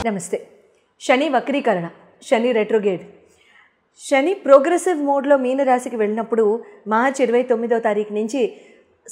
నమస్తే. శని వక్రీకరణ, శని రెట్రోగేడ్. శని ప్రోగ్రెసివ్ మోడ్లో మీనరాశికి వెళ్ళినప్పుడు మార్చి 29వ తారీఖు నుంచి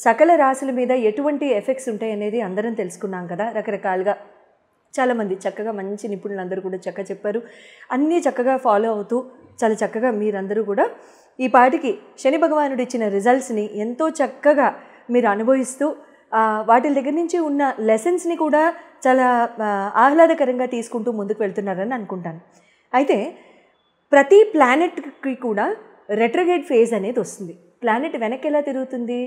సకల రాశుల మీద ఎటువంటి ఎఫెక్ట్స్ ఉంటాయనేది అందరం తెలుసుకున్నాం కదా. రకరకాలుగా చాలామంది చక్కగా మంచి నిపుణులందరూ కూడా చక్కగా చెప్పారు. అన్నీ చక్కగా ఫాలో అవుతూ చాలా చక్కగా మీరందరూ కూడా ఈ పాటికి శని భగవానుడు ఇచ్చిన రిజల్ట్స్ని ఎంతో చక్కగా మీరు అనుభవిస్తూ వాటి దగ్గర నుంచి ఉన్న లెసన్స్ని కూడా చాలా ఆహ్లాదకరంగా తీసుకుంటూ ముందుకు వెళ్తున్నారని అనుకుంటాను. అయితే ప్రతి ప్లానెట్కి కూడా రెట్రోగేడ్ ఫేజ్ అనేది వస్తుంది. ప్లానెట్ వెనక్కి ఎలా తిరుగుతుంది?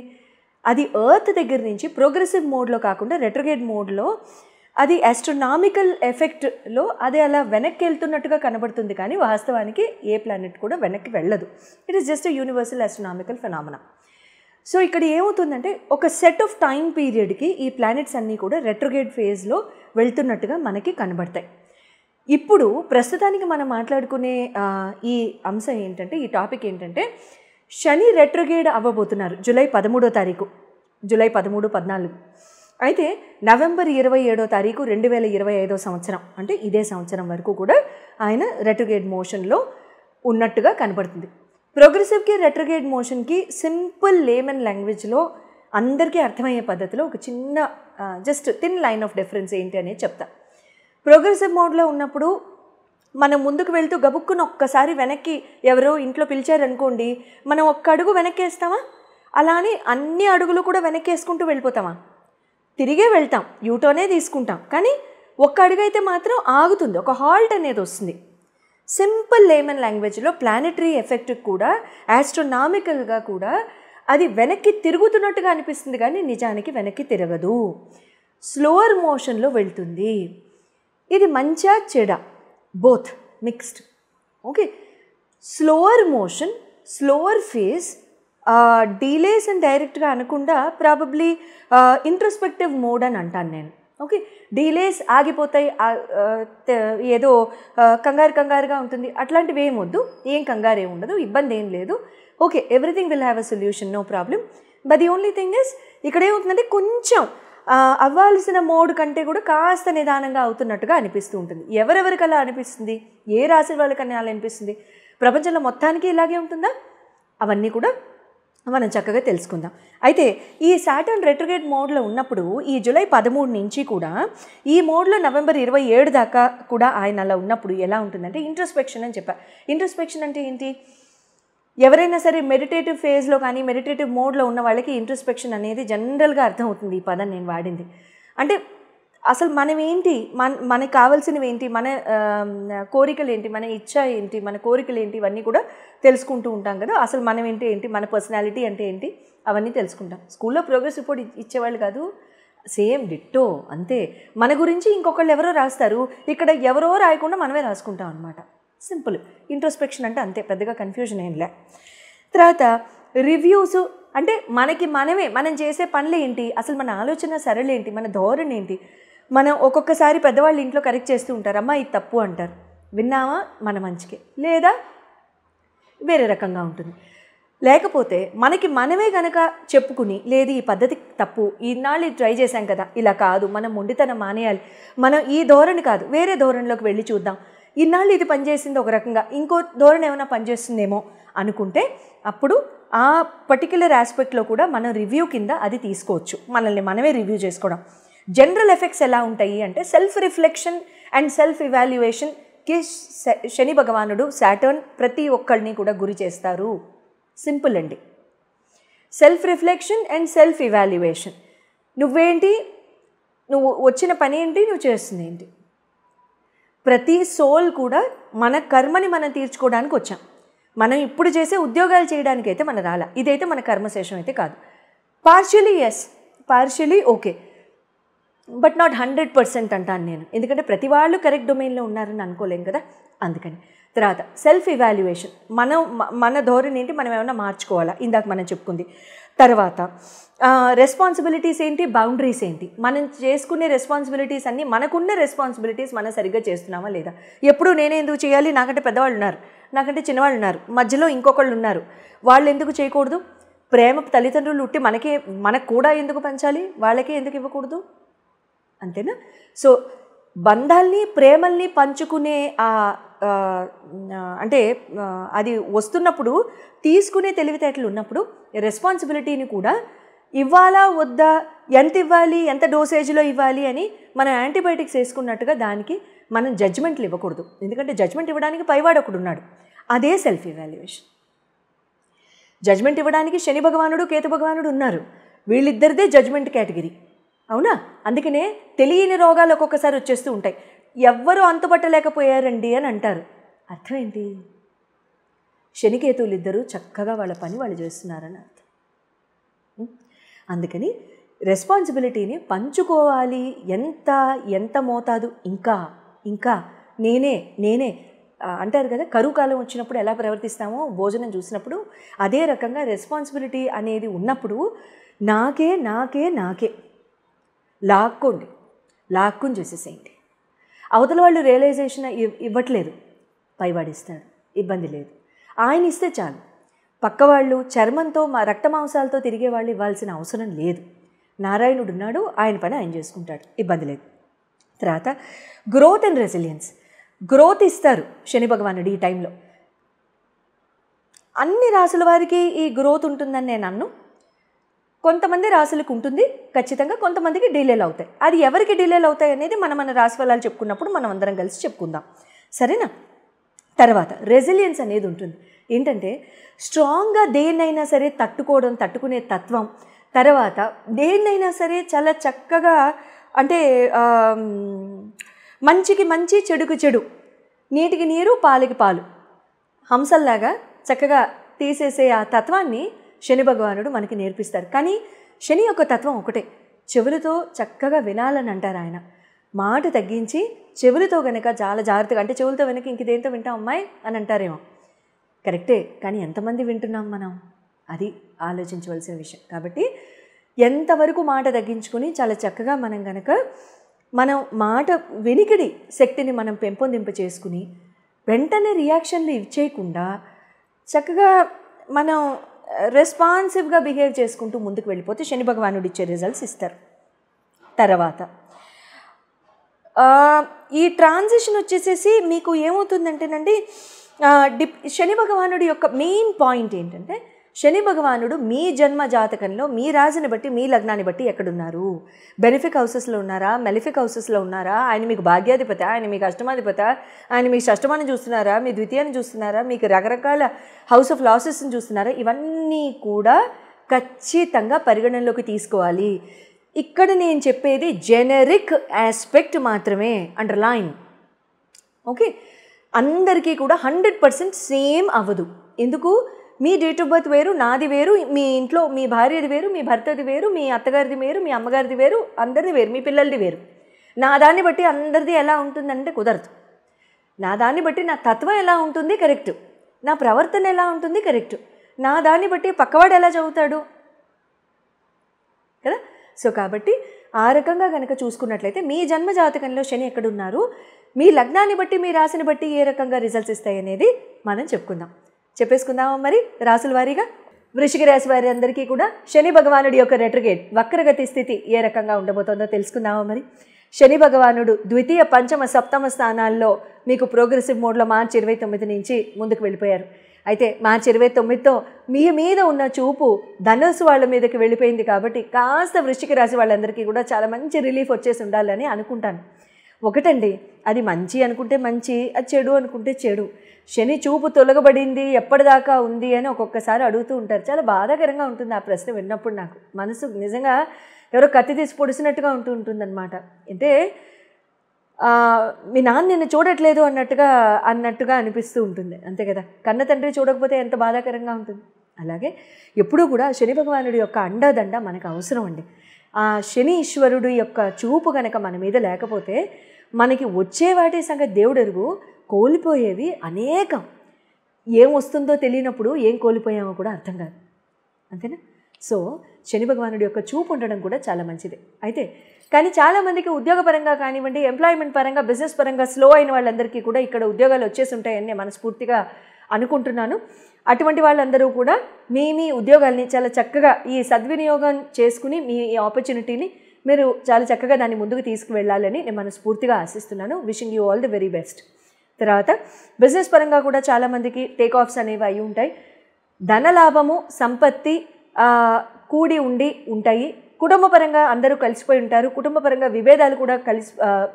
అది ఎర్త్ దగ్గర నుంచి ప్రోగ్రెసివ్ మోడ్లో కాకుండా రెట్రోగేడ్ మోడ్లో అది ఆస్ట్రోనామికల్ ఎఫెక్ట్లో అది అలా వెనక్కి వెళ్తున్నట్టుగా కనబడుతుంది, కానీ వాస్తవానికి ఏ ప్లానెట్ కూడా వెనక్కి వెళ్ళదు. It is just universal astronomical phenomena. So ఇక్కడ ఏమవుతుందంటే ఒక సెట్ ఆఫ్ టైం పీరియడ్కి ఈ ప్లానెట్స్ అన్నీ కూడా రెట్రోగేడ్ ఫేజ్లో వెళ్తున్నట్టుగా మనకి కనబడతాయి. ఇప్పుడు ప్రస్తుతానికి మనం మాట్లాడుకునే ఈ అంశం ఏంటంటే, ఈ టాపిక్ ఏంటంటే, శని రెట్రోగేడ్ అవ్వబోతున్నారు జూలై 13వ తారీఖు, జూలై 13, 14. అయితే నవంబర్ 27వ తారీఖు 2025వ సంవత్సరం, అంటే ఇదే సంవత్సరం వరకు కూడా ఆయన రెట్రోగేడ్ మోషన్లో ఉన్నట్టుగా కనబడుతుంది. ప్రోగ్రెసివ్కి రెట్రోగేడ్ మోషన్కి సింపుల్ లేమన్ లాంగ్వేజ్లో అందరికీ అర్థమయ్యే పద్ధతిలో ఒక చిన్న just thin line of difference ఏంటి అనేది చెప్తా. ప్రోగ్రెసివ్ మోడ్లో ఉన్నప్పుడు మనం ముందుకు వెళ్తూ గబుక్కున ఒక్కసారి వెనక్కి ఎవరో ఇంట్లో పిలిచారనుకోండి, మనం ఒక్క అడుగు వెనక్కి వేస్తామా? అలానే అన్ని అడుగులు కూడా వెనక్కి వేసుకుంటూ వెళ్ళిపోతామా? తిరిగే వెళ్తాం, యూటర్నే తీసుకుంటాం, కానీ ఒక్క అడుగు అయితే మాత్రం ఆగుతుంది, ఒక హాల్ట్ అనేది వస్తుంది. సింపుల్ లేమన్ లాంగ్వేజ్లో ప్లానెటరీ ఎఫెక్ట్ కూడా ఆస్ట్రోనామికల్గా కూడా అది వెనక్కి తిరుగుతున్నట్టుగా అనిపిస్తుంది, కానీ నిజానికి వెనక్కి తిరగదు, స్లోవర్ మోషన్లో వెళ్తుంది. ఇది మంచా చెడా, both mixed. Okay, slower motion, slower phase, delays అని డైరెక్ట్గా అనకుండా ప్రాబబ్లీ ఇంట్రోస్పెక్టివ్ మోడ్ అని అంటాను నేను. ఓకే, డీలేస్ ఆగిపోతాయి, ఏదో కంగారుగా ఉంటుంది, అట్లాంటివి ఏమొద్దు, ఏం కంగారు ఏమి ఉండదు, ఇబ్బంది ఏం లేదు. Okay, everything will have a solution, no problem. But the only thing is, ఇక్కడ ఏమవుతుందంటే కొంచెం అవ్వాల్సిన మోడ్ కంటే కూడా కాస్త నిదానంగా అవుతున్నట్టుగా అనిపిస్తూ ఉంటుంది. ఎవరెవరికి అలా అనిపిస్తుంది, ఏ రాశి వాళ్ళకన్నా అలా అనిపిస్తుంది, ప్రపంచంలో మొత్తానికి ఇలాగే ఉంటుందా? అవన్నీ కూడా మనం చక్కగా తెలుసుకుందాం. అయితే ఈ సాటర్న్ రెట్రోగేడ్ మోడ్లో ఉన్నప్పుడు ఈ జూలై 13 నుంచి కూడా ఈ మోడ్లో నవంబర్ 27 దాకా కూడా ఆయన అలా ఉన్నప్పుడు ఎలా ఉంటుందంటే ఇంట్రోస్పెక్షన్ అని చెప్పారు. ఇంట్రోస్పెక్షన్ అంటే ఏంటి? ఎవరైనా సరే మెడిటేటివ్ ఫేజ్లో కానీ మెడిటేటివ్ మోడ్లో ఉన్న వాళ్ళకి ఇంట్రోస్పెక్షన్ అనేది జనరల్గా అర్థమవుతుంది. ఈ పదం నేను వాడింది అంటే అసలు మనం ఏంటి, మనకు కావాల్సినవి ఏంటి, మన కోరికలు ఏంటి, మన ఇచ్చ ఏంటి, మన కోరికలు ఏంటి, ఇవన్నీ కూడా తెలుసుకుంటూ ఉంటాం కదా. అసలు మనం ఏంటి, మన పర్సనాలిటీ అంటే ఏంటి, అవన్నీ తెలుసుకుంటాం. స్కూల్లో ప్రోగ్రెస్ రిపోర్ట్ ఇచ్చేవాళ్ళు కాదు, సేమ్ డిట్టో అంతే. మన గురించి ఇంకొకళ్ళు ఎవరో రాస్తారు, ఇక్కడ ఎవరో రాయకుండా మనమే రాసుకుంటాం అనమాట. సింపుల్ ఇంట్రోస్పెక్షన్ అంటే అంతే, పెద్దగా కన్ఫ్యూజన్ ఏం లే. తర్వాత రివ్యూస్ అంటే మనకి మనమే, మనం చేసే పనులు ఏంటి, అసలు మన ఆలోచన సరళి ఏంటి, మన ధోరణి ఏంటి. మనం ఒక్కొక్కసారి పెద్దవాళ్ళు ఇంట్లో కరెక్ట్ చేస్తూ ఉంటారు, అమ్మ ఇది తప్పు అంటారు, విన్నామా మన మంచికే, లేదా వేరే రకంగా ఉంటుంది. లేకపోతే మనకి మనమే కనుక చెప్పుకుని, లేదు ఈ పద్ధతి తప్పు, ఈనాళ్ళు ట్రై చేశాం కదా, ఇలా కాదు, మనం మొండితనం మానేయాలి, మనం ఈ ధోరణి కాదు వేరే ధోరణిలోకి వెళ్ళి చూద్దాం, ఇన్నాళ్ళు ఇది పనిచేసింది ఒక రకంగా, ఇంకో ధోరణి ఏమైనా పనిచేస్తుందేమో అనుకుంటే అప్పుడు ఆ పర్టిక్యులర్ ఆస్పెక్ట్లో కూడా మనం రివ్యూ కింద అది తీసుకోవచ్చు, మనల్ని మనమే రివ్యూ చేసుకోవడం. జనరల్ ఎఫెక్ట్స్ ఎలా ఉంటాయి అంటే సెల్ఫ్ రిఫ్లెక్షన్ అండ్ సెల్ఫ్ ఇవాల్యుయేషన్కి శని భగవానుడు సాటర్న్ ప్రతి ఒక్కరిని కూడా గురి చేస్తారు. సింపుల్ అండి, self reflection and self evaluation. నువ్వేంటి, నువ్వు వచ్చిన పని ఏంటి, నువ్వు చేస్తుంది ఏంటి. ప్రతి సోల్ కూడా మన కర్మని మనం తీర్చుకోవడానికి వచ్చాం. మనం ఇప్పుడు చేసే ఉద్యోగాలు చేయడానికి అయితే మన రాలా, ఇదైతే మన కర్మశేషం అయితే కాదు. Partially yes, partially okay, but not 100% అంటాను నేను, ఎందుకంటే ప్రతి వాళ్ళు కరెక్ట్ డొమైన్లో ఉన్నారని అనుకోలేం కదా, అందుకని. తర్వాత సెల్ఫ్ ఇవాల్యుయేషన్, మన ధోరణి ఏంటి, మనం ఏమైనా మార్చుకోవాలా, ఇందాక మనం చెప్పుకుంది. తర్వాత రెస్పాన్సిబిలిటీస్ ఏంటి, బౌండరీస్ ఏంటి, మనం చేసుకునే రెస్పాన్సిబిలిటీస్ అన్నీ, మనకున్న రెస్పాన్సిబిలిటీస్ మనం సరిగ్గా చేస్తున్నామా లేదా. ఎప్పుడు నేనే ఎందుకు చేయాలి, నాకంటే పెద్దవాళ్ళు ఉన్నారు, నాకంటే చిన్నవాళ్ళు ఉన్నారు, మధ్యలో ఇంకొకళ్ళు ఉన్నారు, వాళ్ళు ఎందుకు చేయకూడదు. ప్రేమ తల్లిదండ్రులు ఉట్టి మనకు కూడా ఎందుకు పంచాలి, వాళ్ళకే ఎందుకు ఇవ్వకూడదు, అంతేనా. సో బంధాల్ని ప్రేమల్ని పంచుకునే అంటే అది వస్తున్నప్పుడు తీసుకునే తెలివితేటలు ఉన్నప్పుడు రెస్పాన్సిబిలిటీని కూడా ఇవ్వాలా వద్దా, ఎంత ఇవ్వాలి, ఎంత డోసేజ్లో ఇవ్వాలి అని మనం యాంటీబయాటిక్స్ వేసుకున్నట్టుగా దానికి మనం జడ్జ్మెంట్లు ఇవ్వకూడదు. ఎందుకంటే జడ్జ్మెంట్ ఇవ్వడానికి పైవాడు ఒకడు ఉన్నాడు, అదే సెల్ఫ్ ఇవాల్యుయేషన్. జడ్జ్మెంట్ ఇవ్వడానికి శని భగవానుడు కేతు భగవానుడు ఉన్నారు, వీళ్ళిద్దరిదే జడ్జ్మెంట్ కేటగిరీ. అవునా? అందుకనే తెలియని రోగాలు ఒక్కొక్కసారి వచ్చేస్తూ ఉంటాయి. ఎవ్వరూ అంతుపట్టలేకపోయారండి అని అంటారు. అర్థం ఏంటి? శనికేతువులు ఇద్దరు చక్కగా వాళ్ళ పని వాళ్ళు చేస్తున్నారని అర్థం. అందుకని రెస్పాన్సిబిలిటీని పంచుకోవాలి. ఎంత మోతాదు, ఇంకా నేనే అంటారు కదా, కరువు కాలం వచ్చినప్పుడు ఎలా ప్రవర్తిస్తామో భోజనం చూసినప్పుడు అదే రకంగా రెస్పాన్సిబిలిటీ అనేది ఉన్నప్పుడు నాకే లాక్కుని చేసేసేయండి. అవతల వాళ్ళు రియలైజేషన్ ఇవ్వట్లేదు, పైవాడిస్తాడు, ఇబ్బంది లేదు. ఆయన ఇస్తే చాలు. పక్కవాళ్ళు చర్మంతో రక్త మాంసాలతో తిరిగే వాళ్ళు ఇవ్వాల్సిన అవసరం లేదు. నారాయణుడు ఉన్నాడు, ఆయన పని ఆయన చేసుకుంటాడు, ఇబ్బంది లేదు. తర్వాత గ్రోత్ అండ్ రెసిలియన్స్. గ్రోత్ ఇస్తారు శని భగవానుడు ఈ టైంలో. అన్ని రాసుల వారికి ఈ గ్రోత్ ఉంటుందని నేను అన్ను. కొంతమంది రాసులకు ఉంటుంది ఖచ్చితంగా, కొంతమందికి డిలేలు అవుతాయి. అది ఎవరికి డిలేలు అవుతాయి అనేది మన రాశి ఫలాలు చెప్పుకున్నప్పుడు మనం అందరం కలిసి చెప్పుకుందాం, సరేనా? తర్వాత రెసిలియన్స్ అనేది ఉంటుంది. ఏంటంటే స్ట్రాంగ్గా దేన్నైనా సరే తట్టుకునే తత్వం. తర్వాత దేన్నైనా సరే చాలా చక్కగా, అంటే మంచికి మంచి, చెడుకు చెడు, నీటికి నీరు, పాలకి పాలు, హంసల్లాగా చక్కగా తీసేసే ఆ తత్వాన్ని శని భగవానుడు మనకి నేర్పిస్తారు. కానీ శని యొక్క తత్వం ఒకటే, చెవులతో చక్కగా వినాలని అంటారు ఆయన. మాట తగ్గించి చెవులతో కనుక చాలా జాగ్రత్తగా, అంటే చెవులతో వెనక ఇంక దేంతో వింటాం అమ్మాయి అని అంటారేమో, కరెక్టే, కానీ ఎంతమంది వింటున్నాం మనం, అది ఆలోచించవలసిన విషయం. కాబట్టి ఎంతవరకు మాట తగ్గించుకుని చాలా చక్కగా మనం మాట వినికిడి శక్తిని మనం పెంపొందింప చేసుకుని వెంటనే రియాక్షన్లు ఇచ్చేయకుండా చక్కగా మనం రెస్పాన్సివ్గా బిహేవ్ చేసుకుంటూ ముందుకు వెళ్ళిపోతే శని భగవానుడు ఇచ్చే రిజల్ట్స్ ఇస్తారు. తర్వాత ఈ ట్రాన్సిషన్ వచ్చేసేసి మీకు ఏమవుతుందంటేనండి, శని భగవానుడి యొక్క మెయిన్ పాయింట్ ఏంటంటే, శని భగవానుడు మీ జన్మ జాతకంలో మీ రాశిని బట్టి, మీ లగ్నాన్ని బట్టి ఎక్కడున్నారు, బెనిఫిక్ హౌసెస్లో ఉన్నారా, మెలిఫిక్ హౌసెస్లో ఉన్నారా, ఆయన మీకు భాగ్యాధిపత, ఆయన మీకు అష్టమాధిపత, ఆయన మీ షష్టమాన్ని చూస్తున్నారా, మీ ద్వితీయాన్ని చూస్తున్నారా, మీకు రకరకాల హౌస్ ఆఫ్ లాసెస్ని చూస్తున్నారా, ఇవన్నీ కూడా ఖచ్చితంగా పరిగణనలోకి తీసుకోవాలి. ఇక్కడ నేను చెప్పేది జెనరిక్ ఆస్పెక్ట్ మాత్రమే, అండర్లైన్. ఓకే, అందరికీ కూడా 100% సేమ్ అవ్వదు. ఎందుకు? మీ డేట్ ఆఫ్ బర్త్ వేరు, నాది వేరు, మీ ఇంట్లో మీ భార్యది వేరు, మీ భర్తది వేరు, మీ అత్తగారిది వేరు, మీ అమ్మగారిది వేరు, అందరిది వేరు, మీ పిల్లలది వేరు. నా దాన్ని బట్టి అందరిది ఎలా ఉంటుందంటే కుదరదు. నా దాన్ని బట్టి నా తత్వం ఎలా ఉంటుంది కరెక్ట్, నా ప్రవర్తన ఎలా ఉంటుంది కరెక్ట్, నా దాన్ని బట్టి పక్కవాడు ఎలా చదువుతాడు కదా. సో కాబట్టి ఆ రకంగా కనుక చూసుకున్నట్లయితే మీ జన్మ జాతకంలో శని ఎక్కడున్నారు, మీ లగ్నాన్ని బట్టి, మీ రాశిని బట్టి ఏ రకంగా రిజల్ట్స్ ఇస్తాయి అనేది మనం చెప్పేసుకుందామా మరి రాసుల వారీగా. వృశ్చిక రాశి వారి అందరికీ కూడా శని భగవానుడి యొక్క రెట్రోగేట్ వక్రగతి స్థితి ఏ రకంగా ఉండబోతుందో తెలుసుకుందామా మరి. శని భగవానుడు ద్వితీయ, పంచమ, సప్తమ స్థానాల్లో మీకు ప్రోగ్రెసివ్ మోడ్లో మార్చి 29 నుంచి ముందుకు వెళ్ళిపోయారు. అయితే మార్చి 29తో మీ మీద ఉన్న చూపు ధనుసు వాళ్ళ మీదకి వెళ్ళిపోయింది. కాబట్టి కాస్త వృశ్చిక రాశి వాళ్ళందరికీ కూడా చాలా మంచి రిలీఫ్ వచ్చేసి ఉండాలని అనుకుంటాను. ఒకటండి, అది మంచి అనుకుంటే మంచి, అది చెడు అనుకుంటే చెడు. శని చూపు తొలగబడింది, ఎప్పటిదాకా ఉంది అని ఒక్కొక్కసారి అడుగుతూ ఉంటారు. చాలా బాధాకరంగా ఉంటుంది ఆ ప్రశ్న విన్నప్పుడు. నాకు మనసు నిజంగా ఎవరో కత్తి తీసి పొడిసినట్టుగా ఉంటుందన్నమాట. అంటే మీ నాన్న నిన్ను చూడట్లేదు అన్నట్టుగా అనిపిస్తూ ఉంటుంది, అంతే కదా. కన్న తండ్రి చూడకపోతే ఎంత బాధాకరంగా ఉంటుంది. అలాగే ఎప్పుడూ కూడా శని భగవానుడి యొక్క అండదండ మనకు అవసరం అండి. ఆ శని ఈశ్వరుడు యొక్క చూపు కనుక మన మీద లేకపోతే మనకి వచ్చే వాటి సంగతి దేవుడు ఎరుగు, కోల్పోయేవి అనేకం. ఏం వస్తుందో తెలియనప్పుడు ఏం కోల్పోయామో కూడా అర్థం కాదు, అంతేనా. సో శని భగవానుడి యొక్క చూపు ఉండడం కూడా చాలా మంచిది. అయితే కానీ చాలామందికి ఉద్యోగపరంగా కానివ్వండి, ఎంప్లాయ్మెంట్ పరంగా, బిజినెస్ పరంగా స్లో అయిన వాళ్ళందరికీ కూడా ఇక్కడ ఉద్యోగాలు వచ్చేసి ఉంటాయని నేను మనస్ఫూర్తిగా అనుకుంటున్నాను. అటువంటి వాళ్ళందరూ కూడా మీ ఉద్యోగాల్ని చాలా చక్కగా ఈ సద్వినియోగం చేసుకుని మీ ఆపర్చునిటీని మీరు చాలా చక్కగా దాన్ని ముందుకు తీసుకువెళ్ళాలని నేను మనస్ఫూర్తిగా ఆశిస్తున్నాను. Wishing you all the very best. తర్వాత బిజినెస్ పరంగా కూడా చాలామందికి టేక్ ఆఫ్స్ అనేవి అయి ఉంటాయి. ధనలాభము, సంపత్తి కూడి ఉంటాయి. కుటుంబపరంగా అందరూ కలిసిపోయి ఉంటారు. కుటుంబపరంగా విభేదాలు కూడా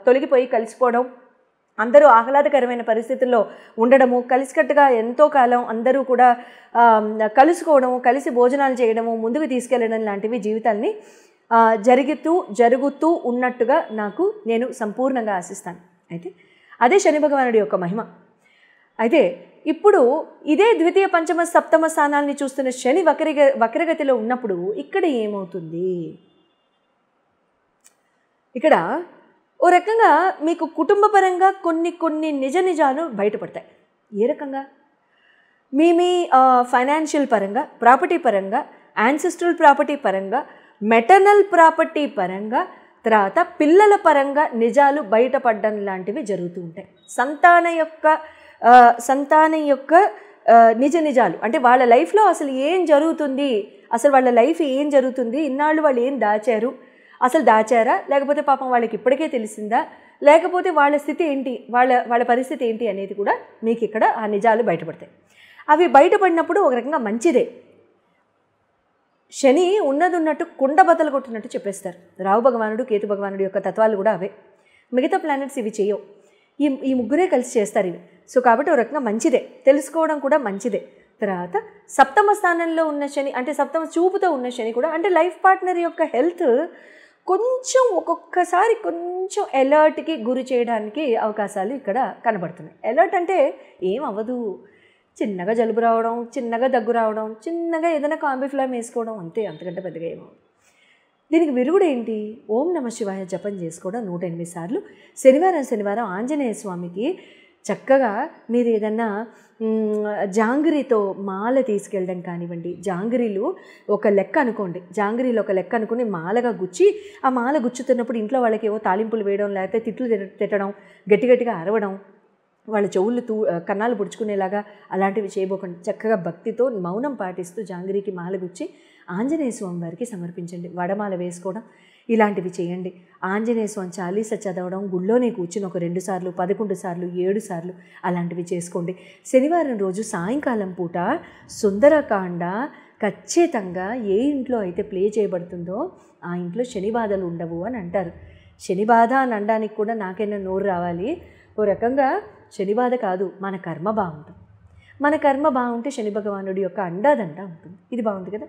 తొలగిపోయి కలిసిపోవడం, అందరూ ఆహ్లాదకరమైన పరిస్థితుల్లో ఉండడము, కలిసికట్టుగా ఎంతో కాలం అందరూ కూడా కలుసుకోవడము, కలిసి భోజనాలు చేయడము, ముందుకు తీసుకెళ్లడం లాంటివి జీవితాల్ని జరుగుతూ ఉన్నట్టుగా నేను సంపూర్ణంగా ఆశిస్తాను. అయితే అదే శని భగవానుడి యొక్క మహిమ. అయితే ఇప్పుడు ఇదే ద్వితీయ, పంచమ, సప్తమ స్థానాల్ని చూస్తున్న శని వక్రగతిలో ఉన్నప్పుడు ఇక్కడ ఏమవుతుంది? ఇక్కడ ఓ రకంగా మీకు కుటుంబపరంగా కొన్ని నిజాలు బయటపడతాయి. ఏ రకంగా? మీ ఫైనాన్షియల్ పరంగా, ప్రాపర్టీ పరంగా, యాన్సెస్ట్రల్ ప్రాపర్టీ పరంగా, మెటర్నల్ ప్రాపర్టీ పరంగా, తర్వాత పిల్లల పరంగా నిజాలు బయటపడడం లాంటివి జరుగుతూ ఉంటాయి. సంతానం యొక్క నిజాలు అంటే వాళ్ళ లైఫ్లో అసలు ఏం జరుగుతుంది, అసలు వాళ్ళ లైఫ్ ఏం జరుగుతుంది, ఇన్నాళ్ళు వాళ్ళు ఏం దాచారు, అసలు దాచారా, లేకపోతే పాపం వాళ్ళకి ఇప్పటికే తెలిసిందా, లేకపోతే వాళ్ళ స్థితి ఏంటి, వాళ్ళ పరిస్థితి ఏంటి అనేది కూడా మీకు ఇక్కడ ఆ నిజాలు బయటపడతాయి. అవి బయటపడినప్పుడు ఒక రకంగా మంచిదే. శని ఉన్నట్టు కుండ బద్దలు కొట్టినట్టు చెప్పేస్తారు. రాహు భగవానుడు, కేతు భగవానుడు యొక్క తత్వాలు కూడా అవే. మిగతా ప్లానెట్స్ ఇవి చేయవు. ఈ ముగ్గురే కలిసి చేస్తారు ఇవి. సో కాబట్టి ఒక రకంగా మంచిదే, తెలుసుకోవడం కూడా మంచిదే. తర్వాత సప్తమ స్థానంలో ఉన్న శని అంటే సప్తమ చూపుతో ఉన్న శని కూడా అంటే లైఫ్ పార్ట్నర్ యొక్క హెల్త్ ఒక్కొక్కసారి కొంచెం అలర్ట్కి గురి చేయడానికి అవకాశాలు ఇక్కడ కనబడుతున్నాయి. అలర్ట్ అంటే ఏం అవ్వదు, చిన్నగా జలుబు రావడం, చిన్నగా దగ్గు రావడం, చిన్నగా ఏదైనా కాంబిఫ్లామ్ వేసుకోవడం, అంతే, అంతకంటే పెద్దగా ఏమవుతుంది. దీనికి విరుగుడు ఏంటి? ఓం నమ శివాయ జపం చేసుకోవడం 108 సార్లు. శనివారం ఆంజనేయ స్వామికి చక్కగా మీరు ఏదన్నా జాంగిరీతో మాల తీసుకెళ్ళడం కానివ్వండి. జాంగిరీలు ఒక లెక్క అనుకుని మాలగా గుచ్చి, ఆ మాల గుచ్చుతున్నప్పుడు ఇంట్లో వాళ్ళకి ఏవో తాలింపులు వేయడం, లేకపోతే తిట్లు తిట్టడం, గట్టిగా అరవడం, వాళ్ళ చెవులు కన్నాలు పుడుచుకునేలాగా అలాంటివి చేయబోకండి. చక్కగా భక్తితో మౌనం పాటిస్తూ జాంగిరీకి మాల గుచ్చి ఆంజనేయ స్వామి వారికి సమర్పించండి. వడమాల వేసుకోవడం ఇలాంటివి చేయండి. ఆంజనేయ స్వామి చాలీస చదవడం, గుళ్ళోనే కూర్చుని ఒక 2 సార్లు, 11 సార్లు, 7 సార్లు అలాంటివి చేసుకోండి. శనివారం రోజు సాయంకాలం పూట సుందరకాండ ఖచ్చితంగా ఏ ఇంట్లో అయితే ప్లే చేయబడుతుందో ఆ ఇంట్లో శని బాధలు ఉండవు అని అంటారు. శని బాధ అని అనడానికి కూడా నాకైనా నోరు రావాలి. ఓ రకంగా శని బాధ కాదు, మన కర్మ బాగుంటుంది. మన కర్మ బాగుంటే శని భగవానుడి యొక్క అండాదండ ఉంటుంది. ఇది బాగుంది కదా.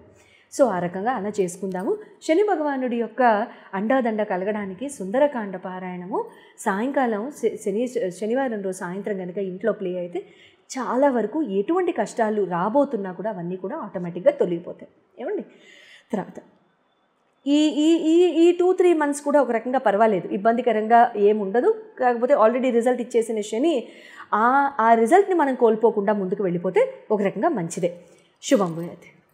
సో ఆ రకంగా అలా చేసుకుందాము. శని భగవానుడి యొక్క అండాదండ కలగడానికి సుందరకాండ పారాయణము సాయంకాలం శనివారం రోజు సాయంత్రం కనుక ఇంట్లో ప్లే అయితే చాలా వరకు ఎటువంటి కష్టాలు రాబోతున్నా కూడా అవన్నీ కూడా ఆటోమేటిక్గా తొలగిపోతాయి. ఏమండి? తర్వాత ఈ 2-3 మంత్స్ కూడా ఒక రకంగా పర్వాలేదు, ఇబ్బందికరంగా ఏముండదు. కాకపోతే ఆల్రెడీ రిజల్ట్ ఇచ్చేసిన శని ఆ రిజల్ట్ని మనం కోల్పోకుండా ముందుకు వెళ్ళిపోతే ఒక రకంగా మంచిదే. శుభం భూయాత్.